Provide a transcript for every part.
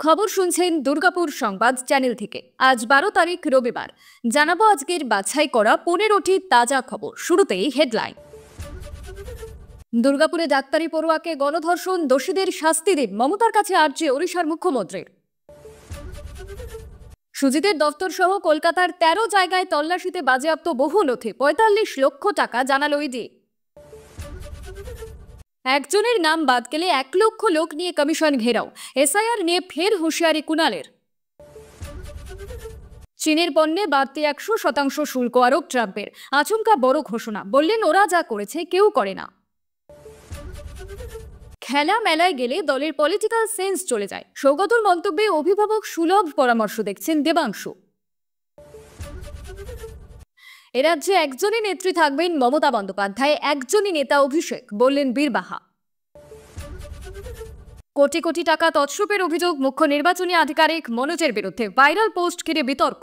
খবর শুনছেন দুর্গাপুর সংবাদ চ্যানেল থেকে। আজ 12 তারিখ রবিবার। জানাবো আজকের বাছাই করা 15টি তাজা খবর। শুরুতেই হেডলাইন। দুর্গাপুরে ডাক্তারি পড়ুয়াকে গণধর্ষণ, দোষীদের শাস্তি দিন, মমতার কাছে আর্জি ওড়িশার মুখ্যমন্ত্রীর। সুজিতের দফতর সহ কলকাতার 13 জায়গায় তল্লাশিতে বাজেয়াপ্ত বহু নথি, 45 লক্ষ টাকা, জানালো ইডি। একজনের নাম বাদ গেলে 1 লক্ষ লোক নিয়ে কমিশন ঘেরাও, এসআইআর নিয়ে ফের হুঁশিয়ারি কুণালের। চীনের পণ্যে বাড়তি 100% শুল্ক আরোপ ট্রাম্পের, আচমকা বড় ঘোষণা, বললেন ওরা যা করেছে কেউ করে না। খেলা মেলায় গেলে দলের পলিটিক্যাল সেন্স চলে যায়, সৌগতর মন্তব্যে অভিভাবক সুলভ পরামর্শ দেখছেন দেবাংশু। এ রাজ্যে একজনই নেত্রী থাকবেন মমতা বন্দ্যোপাধ্যায়, একজনই নেতা অভিষেক, বললেন বীরবাহা। কোটি কোটি টাকা তৎসুপের অভিযোগ মুখ্য নির্বাচনী আধিকারিক মনোজের বিরুদ্ধে, ভাইরাল পোস্ট ঘিরে বিতর্ক।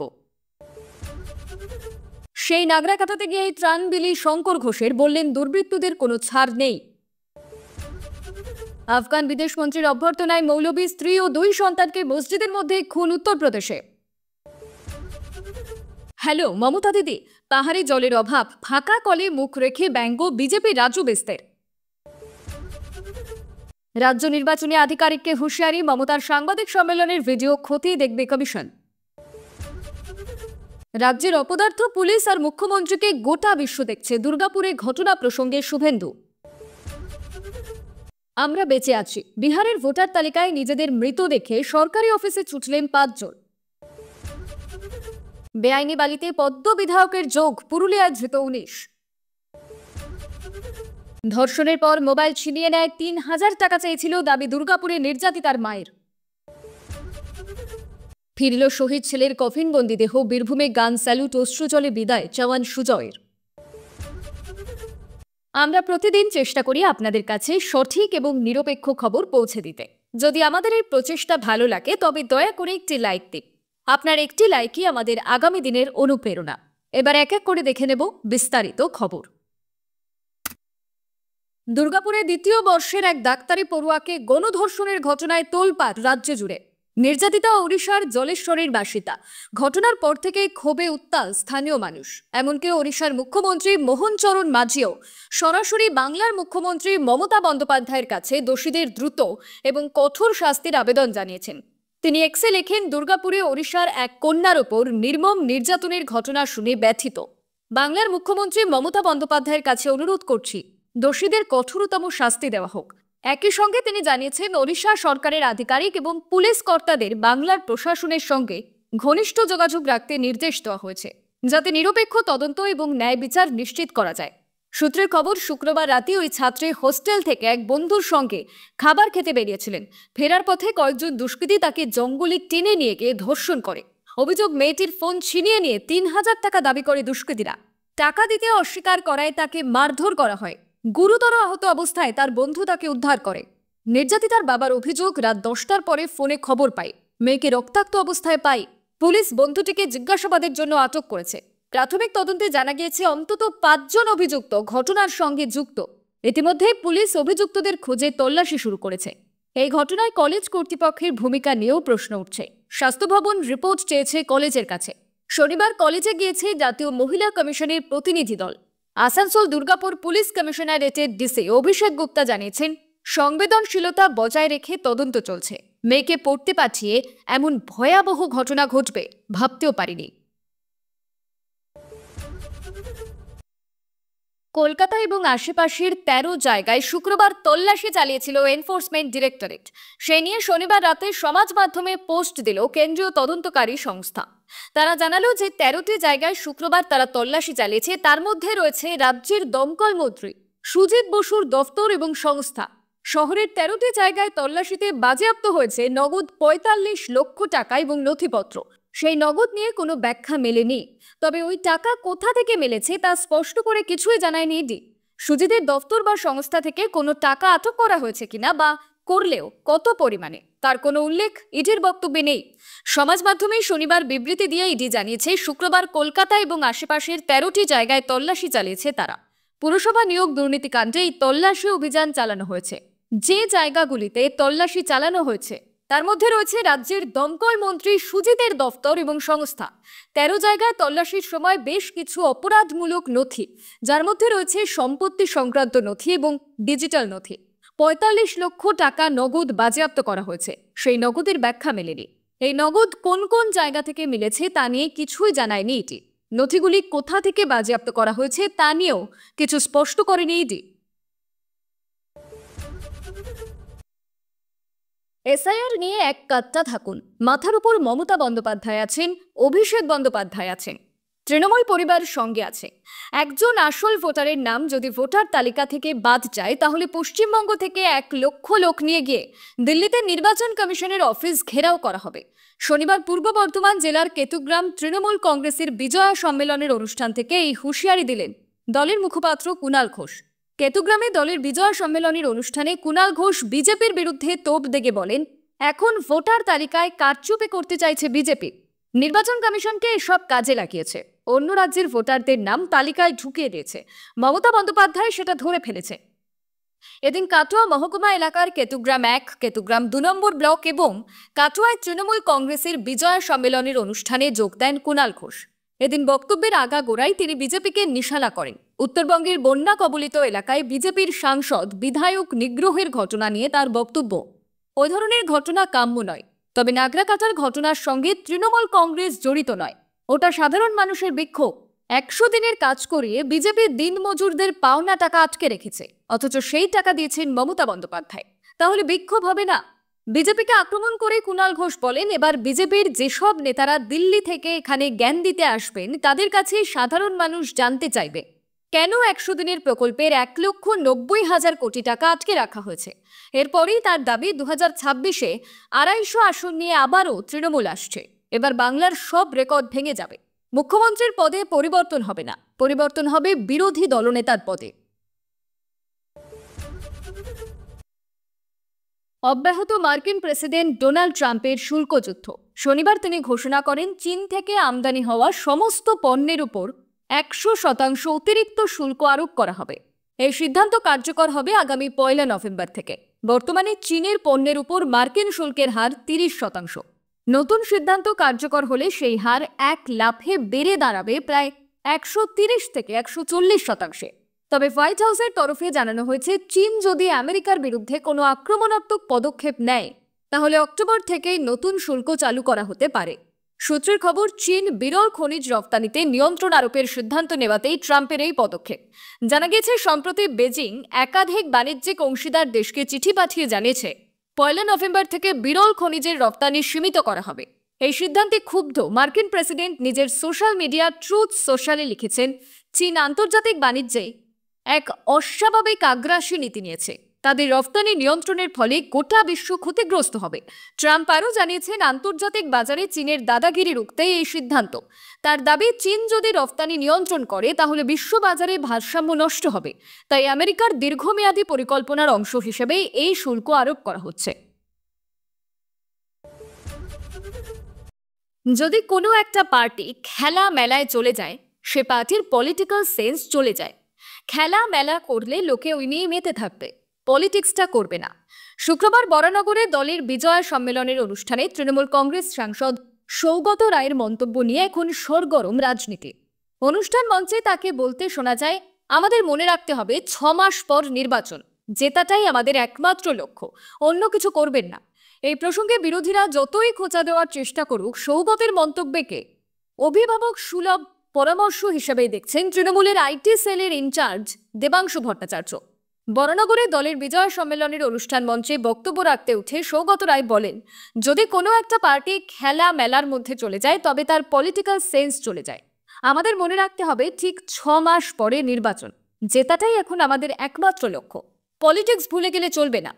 সেই নাগরা কাটাতে গিয়ে ত্রাণ বিলি শঙ্কর ঘোষের, বললেন দুর্বৃত্তদের কোনো ছাড় নেই। আফগান বিদেশমন্ত্রীর অভ্যর্থনায় মৌলবী স্ত্রী ও 2 সন্তানকে মসজিদের মধ্যে খুন উত্তরপ্রদেশে। হ্যালো মমতা দিদি, পাহাড়ে জলের অভাব, ফাঁকা কলে মুখ রেখে ব্যঙ্গ বিজেপি রাজু বেস্তের। রাজ্য নির্বাচনী আধিকারিককে হুঁশিয়ারি, মমতার সাংবাদিক সম্মেলনের ভিডিও খতিয়ে দেখবে কমিশন। রাজ্যের অপদার্থ পুলিশ আর মুখ্যমন্ত্রীকে গোটা বিশ্ব দেখছে, দুর্গাপুরে ঘটনা প্রসঙ্গে শুভেন্দু। আমরা বেঁচে আছি, বিহারের ভোটার তালিকায় নিজেদের মৃত দেখে সরকারি অফিসে ছুটলেন 5 জন। বেআইনি বালিতে পদ্ম বিধায়কের যোগ, পুরুলিয়ায় ধৃত 19। ধর্ষণের পর মোবাইল ছিনিয়ে নেয়, 3000 টাকা চেয়েছিল, দাবি দুর্গাপুরে নির্যাতিতার মায়ের। ফিরল শহীদ ছেলের কফিনবন্দি দেহ, বীরভূমে গান স্যালুট, অশ্রুজলে বিদায় জওয়ান সুজয়ের। আমরা প্রতিদিন চেষ্টা করি আপনাদের কাছে সঠিক এবং নিরপেক্ষ খবর পৌঁছে দিতে। যদি আমাদের এই প্রচেষ্টা ভালো লাগে তবে দয়া করে একটি লাইক দিন। আপনার একটি লাইকই আমাদের আগামী দিনের অনুপ্রেরণা। এবার এক এক করে দেখে নেব বিস্তারিত খবর। দুর্গাপুরে দ্বিতীয় বর্ষের এক ডাক্তারি পড়ুয়াকে গণধর্ষণের ঘটনায় তোলপাড় রাজ্য জুড়ে। নির্যাতিতা ওড়িশার জলেশ্বরের বাসিন্দা। ঘটনার পর থেকে ক্ষোভে উত্তাল স্থানীয় মানুষ। এমনকি ওড়িশার মুখ্যমন্ত্রী মোহন চরণ মাঝিও সরাসরি বাংলার মুখ্যমন্ত্রী মমতা বন্দ্যোপাধ্যায়ের কাছে দোষীদের দ্রুত এবং কঠোর শাস্তির আবেদন জানিয়েছেন। তিনি এক্সে লেখেন, দুর্গাপুরে ওড়িশার এক কন্যার ওপর নির্মম নির্যাতনের ঘটনা শুনে ব্যথিত। বাংলার মুখ্যমন্ত্রী মমতা বন্দ্যোপাধ্যায়ের কাছে অনুরোধ করছি, দোষীদের কঠোরতম শাস্তি দেওয়া হোক। একই সঙ্গে তিনি জানিয়েছেন, ওড়িশা সরকারের আধিকারিক এবং পুলিশ কর্তাদের বাংলার প্রশাসনের সঙ্গে ঘনিষ্ঠ যোগাযোগ রাখতে নির্দেশ দেওয়া হয়েছে, যাতে নিরপেক্ষ তদন্ত এবং ন্যায় বিচার নিশ্চিত করা যায়। সূত্রের খবর, শুক্রবার রাতে ওই ছাত্রী হোস্টেল থেকে এক বন্ধুর সঙ্গে খাবার খেতে বেরিয়েছিলেন। ফেরার পথে কয়েকজন দুষ্কৃতী তাকে জঙ্গলে টেনে নিয়ে গিয়ে ধর্ষণ করে। অভিযোগ, মেয়েটির ফোন ছিনিয়ে নিয়ে 3000 টাকা দাবি করে দুষ্কৃতীরা। টাকা দিতে অস্বীকার করায় তাকে মারধর করা হয়। গুরুতর আহত অবস্থায় তার বন্ধু তাকে উদ্ধার করে। নির্যাতিতার বাবার অভিযোগ, রাত 10টার পরে ফোনে খবর পাই, মেয়েকে রক্তাক্ত অবস্থায় পাই। পুলিশ বন্ধুটিকে জিজ্ঞাসাবাদের জন্য আটক করেছে। প্রাথমিক তদন্তে জানা গিয়েছে অন্তত 5 জন অভিযুক্ত ঘটনার সঙ্গে যুক্ত। ইতিমধ্যে পুলিশ অভিযুক্তদের খোঁজে তল্লাশি শুরু করেছে। এই ঘটনায় কলেজ কর্তৃপক্ষের ভূমিকা নিয়েও প্রশ্ন উঠছে। স্বাস্থ্য ভবন রিপোর্ট চেয়েছে কলেজের কাছে। শনিবার কলেজে গিয়েছে জাতীয় মহিলা কমিশনের প্রতিনিধি দল। আসানসোল দুর্গাপুর পুলিশ কমিশনারেটের ডিসি অভিষেক গুপ্তা জানিয়েছেন, সংবেদনশীলতা বজায় রেখে তদন্ত চলছে। মেয়েকে পড়তে পাঠিয়ে এমন ভয়াবহ ঘটনা ঘটবে ভাবতেও পারিনি। কলকাতা এবং আশেপাশের 13 জায়গায় শুক্রবার তল্লাশি চালিয়েছিল এনফোর্সমেন্ট ডিরেক্টরেট। সে নিয়ে শনিবার রাতে সমাজ মাধ্যমে পোস্ট দিল কেন্দ্রীয় তদন্তকারী সংস্থা। তারা জানালো যে 13টি জায়গায় শুক্রবার তারা তল্লাশি চালিয়েছে। তার মধ্যে রয়েছে রাজ্যের দমকল মন্ত্রী সুজিত বসুর দফতর এবং সংস্থা। শহরের 13টি জায়গায় তল্লাশিতে বাজেয়াপ্ত হয়েছে নগদ 45 লক্ষ টাকা এবং নথিপত্র। সেই নগদ নিয়ে কোনো ব্যাখ্যা মেলেনি। তবে ওই টাকা কোথা থেকে মিলেছে তা স্পষ্ট করে কিছুই জানায়নি ইডি। সুজিতের দফতর বা সংস্থা থেকে কোনো টাকা আটক করা হয়েছে কিনা বা করলেও কত পরিমাণে তার কোনো উল্লেখ ইডির বক্তব্যে নেই। সমাজ মাধ্যমে শনিবার বিবৃতি দিয়ে ইডি জানিয়েছে, শুক্রবার কলকাতা এবং আশেপাশের 13টি জায়গায় তল্লাশি চালিয়েছে তারা। পুরসভা নিয়োগ দুর্নীতিকাণ্ডে এই তল্লাশি অভিযান চালানো হয়েছে। যে জায়গাগুলিতে তল্লাশি চালানো হয়েছে তার মধ্যে রয়েছে রাজ্যের দমকল মন্ত্রী সুজিতের দফতর এবং সংস্থা। 13 জায়গায় তল্লাশির সময় বেশ কিছু অপরাধমূলক নথি, যার মধ্যে রয়েছে সম্পত্তি সংক্রান্ত নথি এবং ডিজিটাল নথি। 45 লক্ষ টাকা নগদ বাজেয়াপ্ত করা হয়েছে। সেই নগদের ব্যাখ্যা মেলেনি। এই নগদ কোন কোন জায়গা থেকে মিলেছে তা নিয়ে কিছুই জানায়নি ইডি। নথিগুলি কোথা থেকে বাজেয়াপ্ত করা হয়েছে তা নিয়েও কিছু স্পষ্ট করেনি ইডি। এসআইআর নিয়ে এক কাট্টা থাকুন। মাথার উপর মমতা বন্দ্যোপাধ্যায় আছেন, অভিষেক বন্দ্যোপাধ্যায় আছেন, তৃণমূল পরিবার সঙ্গে আছে। একজন আসল ভোটারের নাম যদি ভোটার তালিকা থেকে বাদ যায়, তাহলে পশ্চিমবঙ্গ থেকে 1 লক্ষ লোক নিয়ে গিয়ে দিল্লিতে নির্বাচন কমিশনের অফিস ঘেরাও করা হবে। শনিবার পূর্ব বর্ধমান জেলার কেতুগ্রাম তৃণমূল কংগ্রেসের বিজয়া সম্মেলনের অনুষ্ঠান থেকে এই হুঁশিয়ারি দিলেন দলের মুখপাত্র কুণাল ঘোষ। কেতুগ্রামে দলের বিজয়া সম্মেলনের অনুষ্ঠানে কুণাল ঘোষ বিজেপির বিরুদ্ধে তোপ দেগে বলেন, এখন ভোটার তালিকায় কারচুপি করতে চাইছে বিজেপি। নির্বাচন কমিশনকে এসব কাজে লাগিয়েছে। অন্য রাজ্যের ভোটারদের নাম তালিকায় ঢুকিয়ে দিয়েছে। মমতা বন্দ্যোপাধ্যায় সেটা ধরে ফেলেছে। এদিন কাটোয়া মহকুমা এলাকার কেতুগ্রাম 1, কেতুগ্রাম 2 নম্বর ব্লক এবং কাটোয়ায় তৃণমূল কংগ্রেসের বিজয়া সম্মেলনের অনুষ্ঠানে যোগ দেন কুণাল ঘোষ। এদিন বক্তব্যের আগাগোড়ায় তিনি বিজেপিকে নিশানা করেন। উত্তরবঙ্গের বন্যা কবলিত এলাকায় বিজেপির সাংসদ বিধায়ক নিগ্রহের ঘটনা নিয়ে তার বক্তব্য, ওই ধরনের ঘটনা কাম্য নয়। তবে নাগরাকাটার ঘটনার সঙ্গে তৃণমূল কংগ্রেস জড়িত নয়, ওটা সাধারণ মানুষের বিক্ষোভ। 100 দিনের কাজ করিয়ে বিজেপি দিনমজুরদের পাওনা টাকা আটকে রেখেছে, অথচ সেই টাকা দিয়েছেন মমতা বন্দ্যোপাধ্যায়। তাহলে বিক্ষোভ হবে না? বিজেপিকে আক্রমণ করে কুণাল ঘোষ বলেন, এবার বিজেপির যেসব নেতারা দিল্লি থেকে এখানে জ্ঞান দিতে আসবেন, তাদের কাছে সাধারণ মানুষ জানতে চাইবে কেন 100 দিনের প্রকল্পের 1,90,000 কোটি টাকা আটকে রাখা হয়েছে। এরপরই তার দাবি 2026-এ 250 আসন নিয়ে আবারও তৃণমূল আসছে। এবার বাংলার সব রেকর্ড ভেঙে যাবে। মুখ্যমন্ত্রীর পদে পরিবর্তন হবে না, পরিবর্তন হবে বিরোধী দলনেতার পদে। অব্যাহত মার্কিন প্রেসিডেন্ট ডোনাল্ড ট্রাম্পের শুল্ক যুদ্ধ। শনিবার তিনি ঘোষণা করেন, চীন থেকে আমদানি হওয়া সমস্ত পণ্যের উপর 100% অতিরিক্ত শুল্ক আরোপ করা হবে। এই সিদ্ধান্ত কার্যকর হবে আগামী 1 নভেম্বর থেকে। বর্তমানে চীনের পণ্যের উপর মার্কিন শুল্কের হার 30%। নতুন সিদ্ধান্ত কার্যকর হলে সেই হার এক লাফে বেড়ে দাঁড়াবে প্রায় 130 থেকে 140%। তবে হোয়াইট হাউসের তরফে জানানো হয়েছে, চীন যদি আমেরিকার বিরুদ্ধে কোনো আক্রমণাত্মক পদক্ষেপ নেয়, তাহলে অক্টোবর থেকেই নতুন শুল্ক চালু করা হতে পারে। সূত্রের খবর, চীন বিরল খনিজ রপ্তানিতে নিয়ন্ত্রণ আরোপের সিদ্ধান্ত নেওয়াতেই ট্রাম্পের এই পদক্ষেপ। জানা গেছে, সম্প্রতি বেজিং একাধিক বাণিজ্যিক অংশীদার দেশকে চিঠি পাঠিয়ে জানিয়েছে 1 নভেম্বর থেকে বিরল খনিজের রপ্তানি সীমিত করা হবে। এই সিদ্ধান্তে ক্ষুব্ধ মার্কিন প্রেসিডেন্ট নিজের সোশ্যাল মিডিয়া ট্রুথ সোশ্যালে লিখেছেন, চীন আন্তর্জাতিক বাণিজ্যে এক অস্বাভাবিক আগ্রাসী নীতি নিয়েছে। তাদের রপ্তানি নিয়ন্ত্রণের ফলে গোটা বিশ্ব ক্ষতিগ্রস্ত হবে। ট্রাম্প আরও জানিয়েছেন, আন্তর্জাতিক বাজারে চীনের দাদাগিরি রুখতে এই সিদ্ধান্ত। তার দাবি, চীন যদি রপ্তানি নিয়ন্ত্রণ করে, তাহলে বিশ্ব বাজারে ভারসাম্য নষ্ট হবে। তাই আমেরিকার দীর্ঘমেয়াদী পরিকল্পনার অংশ হিসেবে এই শুল্ক আরোপ করা হচ্ছে। যদি কোনো একটা পার্টি খেলা মেলায় চলে যায়, সে পার্টির পলিটিক্যাল সেন্স চলে যায়। খেলা মেলা করলে লোকে ওই নিয়ে মেতে থাকবে, পলিটিক্সটা করবে না। শুক্রবার বরানগরে দলের বিজয়া সম্মেলনের অনুষ্ঠানে তৃণমূল কংগ্রেস সাংসদ সৌগত রায়ের মন্তব্য নিয়ে এখন সরগরম রাজনীতি। অনুষ্ঠান মঞ্চে তাকে বলতে শোনা যায়, আমাদের মনে রাখতে হবে 6 মাস পর নির্বাচন, জেতাটাই আমাদের একমাত্র লক্ষ্য, অন্য কিছু করবেন না। এই প্রসঙ্গে বিরোধীরা যতই খোঁচা দেওয়ার চেষ্টা করুক, সৌগতের মন্তব্যকে অভিভাবক সুলভ পরামর্শ হিসেবেই দেখছেন তৃণমূলের আইটি সেলের ইনচার্জ দেবাংশু ভট্টাচার্য। বরানগরে দলের বিজয় সম্মেলনের অনুষ্ঠান মঞ্চে বক্তব্য রাখতে উঠে সৌগত রায় বলেন, যদি কোনো একটা পার্টি খেলা মেলার মধ্যে চলে যায়, তবে তার পলিটিক্যাল সেন্স চলে যায়। আমাদের মনে রাখতে হবে, ঠিক 6 মাস পরে নির্বাচন, জেতাটাই এখন আমাদের একমাত্র লক্ষ্য। পলিটিক্স ভুলে গেলে চলবে না।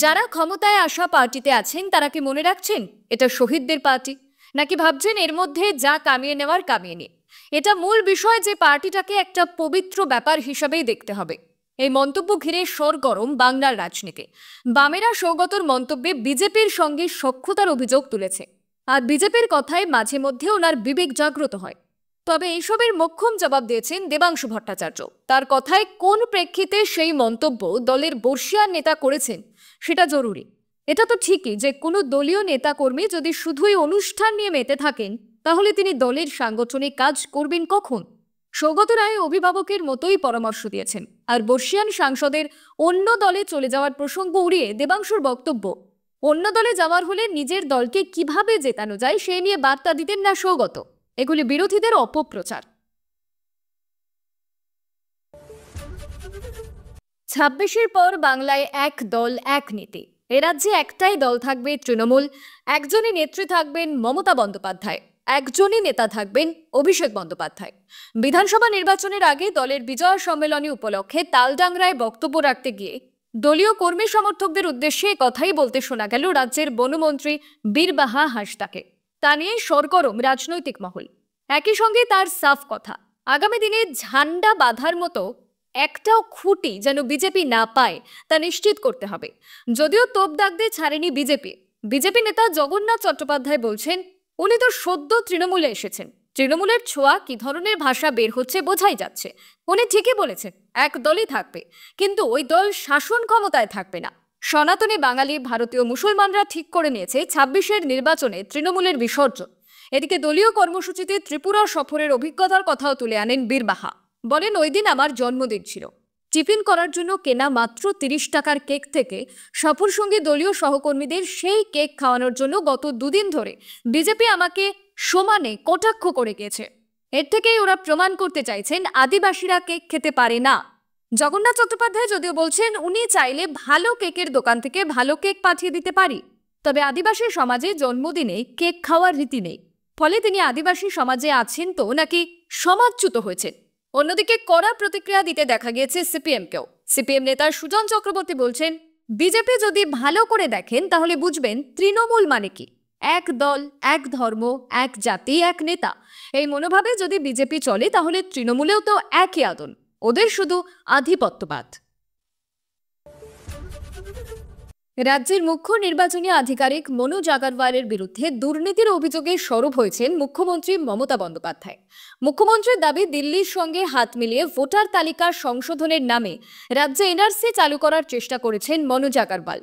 যারা ক্ষমতায় আসা পার্টিতে আছেন, তারা কি মনে রাখছেন এটা শহীদদের পার্টি, নাকি ভাবছেন এর মধ্যে যা কামিয়ে নেওয়ার কামিয়ে নিন? এটা মূল বিষয় যে পার্টিটাকে একটা পবিত্র ব্যাপার হিসাবেই দেখতে হবে। এই মন্তব্য ঘিরে সরগরম বাংলার রাজনীতি। বামেরা সৌগতর মন্তব্যে বিজেপির সঙ্গে সখ্যতার অভিযোগ তুলেছে, আর বিজেপির কথায় মাঝে মধ্যে ওনার বিবেক জাগ্রত হয়। তবে এইসবের মোক্ষম জবাব দিয়েছেন দেবাংশু ভট্টাচার্য। তার কথায় কোন প্রেক্ষিতে সেই মন্তব্য দলের বর্ষিয়ান নেতা করেছেন সেটা জরুরি। এটা তো ঠিকই যে কোনো দলীয় নেতাকর্মী যদি শুধুই অনুষ্ঠান নিয়ে মেতে থাকেন, তাহলে তিনি দলের সাংগঠনিক কাজ করবেন কখন? সৌগত রায় অভিভাবকের মতোই পরামর্শ দিয়েছেন। আর বর্ষিয়ান সাংসদের অন্য দলে চলে যাওয়ার প্রসঙ্গ উড়িয়ে দেবাংশুর বক্তব্য, অন্য দলে যাওয়ার হলে নিজের দলকে কিভাবে জেতানো যায় সে নিয়ে বার্তা দিতেন না সৌগত। এগুলি বিরোধীদের অপপ্রচার। 26-এর পর বাংলায় এক দল এক নীতি। এ রাজ্যে একটাই দল থাকবে, তৃণমূল। একজনই নেত্রী থাকবেন মমতা বন্দ্যোপাধ্যায়, একজনই নেতা থাকবেন অভিষেক বন্দ্যোপাধ্যায়। বিধানসভা নির্বাচনের আগে দলের বিজয় সম্মেলনী উপলক্ষে তালডাংরায় বক্তব্য রাখতে গিয়ে দলীয় কর্মী সমর্থকদের উদ্দেশ্যে কথাই বলতে শোনা গেল রাজ্যের বনমন্ত্রী বীরবাহা হাঁসদাকে। তা নিয়ে সরগরম রাজনৈতিক মহল। একই সঙ্গে তার সাফ কথা, আগামী দিনে ঝান্ডা বাঁধার মতো একটাও খুঁটি যেন বিজেপি না পায় তা নিশ্চিত করতে হবে। যদিও তোপ দাগতে ছাড়েনি বিজেপি নেতা জগন্নাথ চট্টোপাধ্যায় বলছেন, উনি তো সদ্য তৃণমূলে এসেছেন, তৃণমূলের ছোঁয়া কি ধরনের ভাষা বের হচ্ছে বোঝাই যাচ্ছে। উনি ঠিকই বলেছেন, এক দলই থাকবে, কিন্তু ওই দল শাসন ক্ষমতায় থাকবে না। সনাতনী বাঙালি ভারতীয় মুসলমানরা ঠিক করে নিয়েছে 26-এর নির্বাচনে তৃণমূলের বিসর্জন। এদিকে দলীয় কর্মসূচিতে ত্রিপুরা সফরের অভিজ্ঞতার কথাও তুলে আনেন বীরবাহা। বলেন, ওই দিন আমার জন্মদিন ছিল। টিফিন করার জন্য কেনা মাত্র 30 টাকার কেক থেকে সফর সঙ্গে দলীয় সহকর্মীদের সেই কেক খাওয়ানোর জন্য গত দুদিন ধরে বিজেপি আমাকে সমানে কটাক্ষ করে গেছে। এর থেকেই ওরা প্রমাণ করতে চাইছেন আদিবাসীরা কেক খেতে পারে না। জগন্নাথ চট্টোপাধ্যায় যদিও বলছেন, উনি চাইলে ভালো কেকের দোকান থেকে ভালো কেক পাঠিয়ে দিতে পারি, তবে আদিবাসী সমাজে জন্মদিনে কেক খাওয়ার রীতি নেই। ফলে তিনি আদিবাসী সমাজে আছেন তো নাকি সমাজচ্যুত হয়েছেন। অন্যদিকে কড়া প্রতিক্রিয়া দিতে দেখা গিয়েছে সিপিএমকেও। সিপিএম নেতা সুজন চক্রবর্তী বলছেন, বিজেপি যদি ভালো করে দেখেন তাহলে বুঝবেন তৃণমূল মানে কি, এক দল, এক ধর্ম, এক জাতি, এক নেতা। এই মনোভাবে যদি বিজেপি চলে তাহলে তৃণমূলেও তো একই আদন, ওদের শুধু আধিপত্যবাদ। রাজ্যের মুখ্য নির্বাচনী আধিকারিক মনোজ আগরওয়ালের বিরুদ্ধে দুর্নীতির অভিযোগে সরব হয়েছেন মুখ্যমন্ত্রী মমতা বন্দ্যোপাধ্যায়। মুখ্যমন্ত্রীর দাবি, দিল্লির সঙ্গে হাত মিলিয়ে ভোটার তালিকা সংশোধনের নামে রাজ্যে এনআরসি চালু করার চেষ্টা করেছেন মনোজ আগরওয়াল।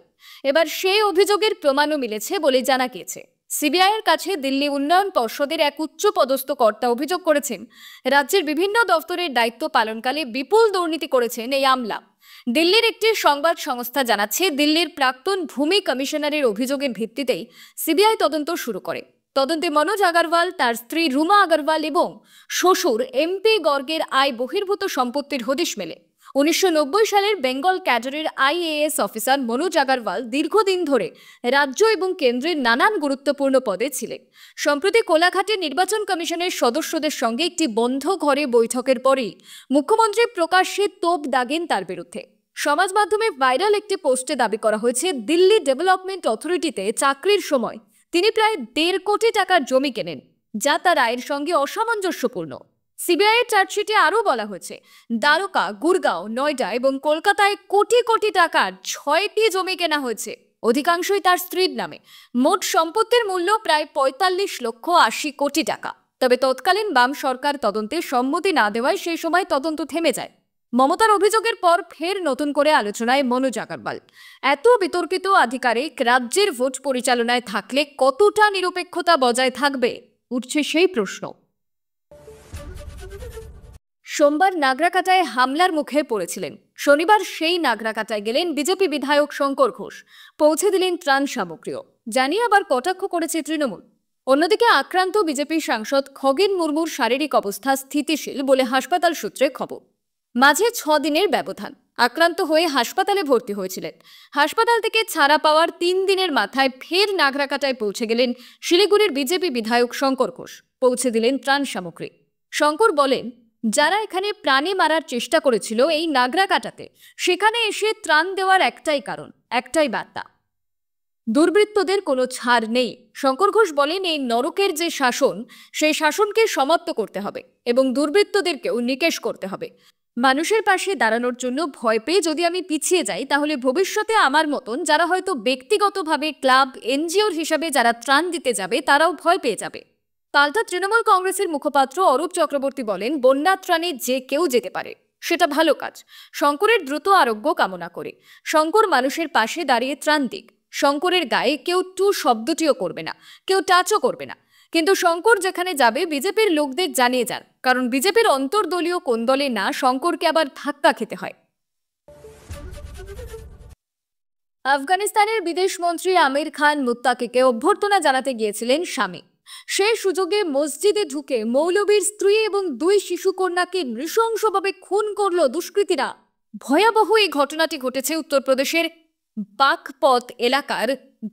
এবার সেই অভিযোগের প্রমাণও মিলেছে বলে জানা গিয়েছে। সিবিআইয়ের কাছে দিল্লি উন্নয়ন পর্ষদের এক উচ্চ পদস্থ কর্তা অভিযোগ করেছেন, রাজ্যের বিভিন্ন দপ্তরের দায়িত্ব পালনকালে বিপুল দুর্নীতি করেছেন এই আমলা। দিল্লির একটি সংবাদ সংস্থা জানাচ্ছে, দিল্লির প্রাক্তন ভূমি কমিশনারের অভিযোগের ভিত্তিতেই সিবিআই তদন্ত শুরু করে। তদন্তে মনোজ আগরওয়াল, তার স্ত্রী রুমা আগরওয়াল এবং শ্বশুর এমপি গর্গের আয় বহির্ভূত সম্পত্তির হদিশ মেলে। 1990 সালের বেঙ্গল ক্যাডারের আইএএস অফিসার মনোজ আগরওয়াল দীর্ঘদিন ধরে রাজ্য এবং কেন্দ্রের নানান গুরুত্বপূর্ণ পদে ছিলেন। সম্প্রতি কোলাঘাটে নির্বাচন কমিশনের সদস্যদের সঙ্গে একটি বন্ধ ঘরে বৈঠকের পরেই মুখ্যমন্ত্রী প্রকাশ্যে তোপ দাগেন তার বিরুদ্ধে। সমাজ মাধ্যমে ভাইরাল একটি পোস্টে দাবি করা হয়েছে, দিল্লি ডেভেলপমেন্ট অথরিটিতে চাকরির সময় তিনি প্রায় 1.5 কোটি টাকার জমি কেনেন, যা তার আয়ের সঙ্গে অসামঞ্জস্যপূর্ণ। সিবিআইয়ের চার্জশিটে আরও বলা হয়েছে, দ্বারকা, গুরগাঁও, নয়ডা এবং কলকাতায় কোটি কোটি টাকার 6টি জমি কেনা হয়েছে, অধিকাংশই তার স্ত্রীর নামে। মোট সম্পত্তির মূল্য প্রায় 45,80 কোটি টাকা। তবে তৎকালীন বাম সরকার তদন্তে সম্মতি না দেওয়ায় সেই সময় তদন্ত থেমে যায়। মমতার অভিযোগের পর ফের নতুন করে আলোচনায় মনোজ আগরওয়াল। এত বিতর্কিত আধিকারিক রাজ্যের ভোট পরিচালনায় থাকলে কতটা নিরপেক্ষতা বজায় থাকবে, উঠছে সেই প্রশ্ন। সোমবার নাগরাকাটায় হামলার মুখে পড়েছিলেন। শনিবার সেই নাগরাকাটায় গেলেন বিজেপি বিধায়ক শঙ্কর ঘোষ, পৌঁছে দিলেন ত্রাণ সামগ্রীও, জানিয়ে আবার কটাক্ষ করেছে তৃণমূল। অন্যদিকে আক্রান্ত বিজেপি সাংসদ খগেন মুর্মুর শারীরিক অবস্থা স্থিতিশীল বলে হাসপাতাল সূত্রে খবর। মাঝে 6 দিনের ব্যবধান, আক্রান্ত হয়ে হাসপাতালে ভর্তি হয়েছিলেন। হাসপাতাল থেকে ছাড়া পাওয়ার 3 দিনের মাথায় ফের নাগরাকাটায় পৌঁছে গেলেন শিলিগুড়ির বিজেপি বিধায়ক শঙ্কর ঘোষ, পৌঁছে দিলেন ত্রাণ সামগ্রী। শঙ্কর বলেন, যারা এখানে প্রাণে মারার চেষ্টা করেছিল এই নাগরাকাটাতে, সেখানে এসে ত্রাণ দেওয়ার একটাই কারণ, একটাই বার্তা, দুর্বৃত্তদের কোনো ছাড় নেই। শঙ্কর ঘোষ বলেন, এই নরকের যে শাসন, সেই শাসনকে সমাপ্ত করতে হবে এবং দুর্বৃত্তদেরকেও নিকেশ করতে হবে। মানুষের পাশে দাঁড়ানোর জন্য ভয় পেয়ে যদি আমি পিছিয়ে যাই, তাহলে ভবিষ্যতে আমার মতন যারা হয়তো ব্যক্তিগতভাবে ক্লাব, এনজিওর হিসাবে যারা ত্রাণ দিতে যাবে, তারাও ভয় পেয়ে যাবে। পাল্টা তৃণমূল কংগ্রেসের মুখপাত্র অরূপ চক্রবর্তী বলেন, বন্যা ত্রাণে যে কেউ যেতে পারে, সেটা ভালো কাজ। শঙ্করের দ্রুত আরোগ্য কামনা করে শঙ্কর মানুষের পাশে দাঁড়িয়ে ত্রাণ দিক। শঙ্করের গায়ে কেউ টু শব্দটিও করবে না, কেউ টাচও করবে না। কিন্তু শঙ্কর যেখানে যাবে বিজেপির লোকদের জানিয়ে যান, কারণ বিজেপির অন্তর্দলীয় কোন দলে না শঙ্করকে আবার ধাক্কা খেতে হয়। আফগানিস্তানের বিদেশমন্ত্রী আমির খান মুত্তাকিকে অভ্যর্থনা জানাতে গিয়েছিলেন স্বামী। সেই সুযোগে মসজিদে ঢুকে মৌলবীর স্ত্রী এবং 2 শিশুকন্যাকে নৃশংসভাবে খুন করল দুষ্কৃতীরা। ভয়াবহ এই ঘটনাটি ঘটেছে উত্তরপ্রদেশের বাগপত এলাকার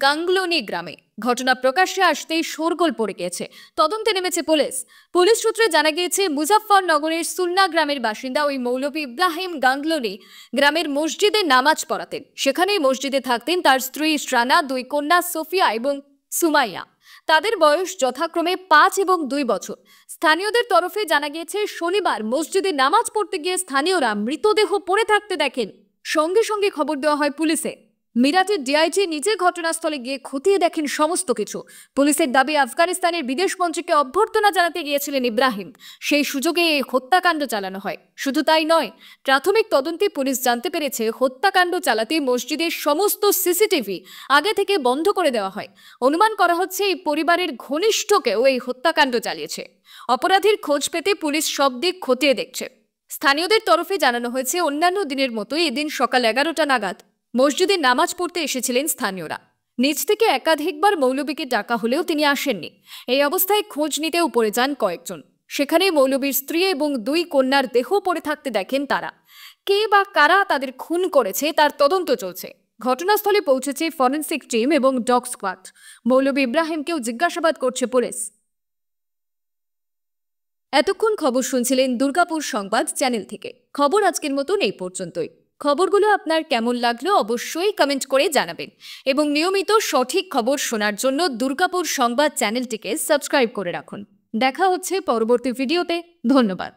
গাংলোনি গ্রামে। ঘটনা প্রকাশ্যে আসতেই শোরগোল পড়ে গিয়েছে, তদন্তে নেমেছে পুলিশ। পুলিশ সূত্রে জানা গিয়েছে মুজাফফরনগরের সুন্না গ্রামের বাসিন্দা ওই মৌলভী ইব্রাহিম গাংলোনি গ্রামের মসজিদে নামাজ পড়াতেন। সেখানেই মসজিদে থাকতেন তার স্ত্রী ইশরানা, 2 কন্যা সোফিয়া এবং সুমাইয়া। তাদের বয়স যথাক্রমে 5 এবং 2 বছর। স্থানীয়দের তরফে জানা গিয়েছে শনিবার মসজিদে নামাজ পড়তে গিয়ে স্থানীয়রা মৃতদেহ পড়ে থাকতে দেখেন। সঙ্গে সঙ্গে খবর দেওয়া হয় পুলিশে। মিরাটের ডিআইজি নিজে ঘটনাস্থলে গিয়ে খতিয়ে দেখেন সমস্ত কিছু। পুলিশের দাবি আফগানিস্তানের বিদেশমন্ত্রীকে অভ্যর্থনা জানাতে গিয়েছিলেন ইব্রাহিম, সেই সুযোগে এই হত্যাকাণ্ড চালানো হয়। শুধু তাই নয়, প্রাথমিক তদন্তে পুলিশ জানতে পেরেছে হত্যাকাণ্ড চালাতে মসজিদের সমস্ত সিসিটিভি আগে থেকে বন্ধ করে দেওয়া হয়। অনুমান করা হচ্ছে এই পরিবারের ঘনিষ্ঠকেও এই হত্যাকাণ্ড চালিয়েছে। অপরাধীর খোঁজ পেতে পুলিশ সব দিক খতিয়ে দেখছে। স্থানীয়দের তরফে জানানো হয়েছে অন্যান্য দিনের মতোই এদিন সকাল 11টা নাগাদ মসজিদে নামাজ পড়তে এসেছিলেন স্থানীয়রা। নিচ থেকে একাধিকবার মৌলবীকে ডাকা হলেও তিনি আসেননি। এই অবস্থায় খোঁজ নিতে উপরে যান কয়েকজন। সেখানে মৌলবীর স্ত্রী এবং 2 কন্যার দেহ পড়ে থাকতে দেখেন তারা। কে বা কারা তাদের খুন করেছে তার তদন্ত চলছে। ঘটনাস্থলে পৌঁছেছে ফরেনসিক টিম এবং ডগ স্কোয়াড। মৌলবী ইব্রাহিমকেও জিজ্ঞাসাবাদ করছে পুলিশ। এতক্ষণ খবর শুনছিলেন দুর্গাপুর সংবাদ চ্যানেল থেকে। খবর আজকের মতন এই পর্যন্তই। খবরগুলো আপনার কেমন লাগলো অবশ্যই কমেন্ট করে জানাবেন এবং নিয়মিত সঠিক খবর শোনার জন্য দুর্গাপুর সংবাদ চ্যানেলটিকে সাবস্ক্রাইব করে রাখুন। দেখা হচ্ছে পরবর্তী ভিডিওতে। ধন্যবাদ।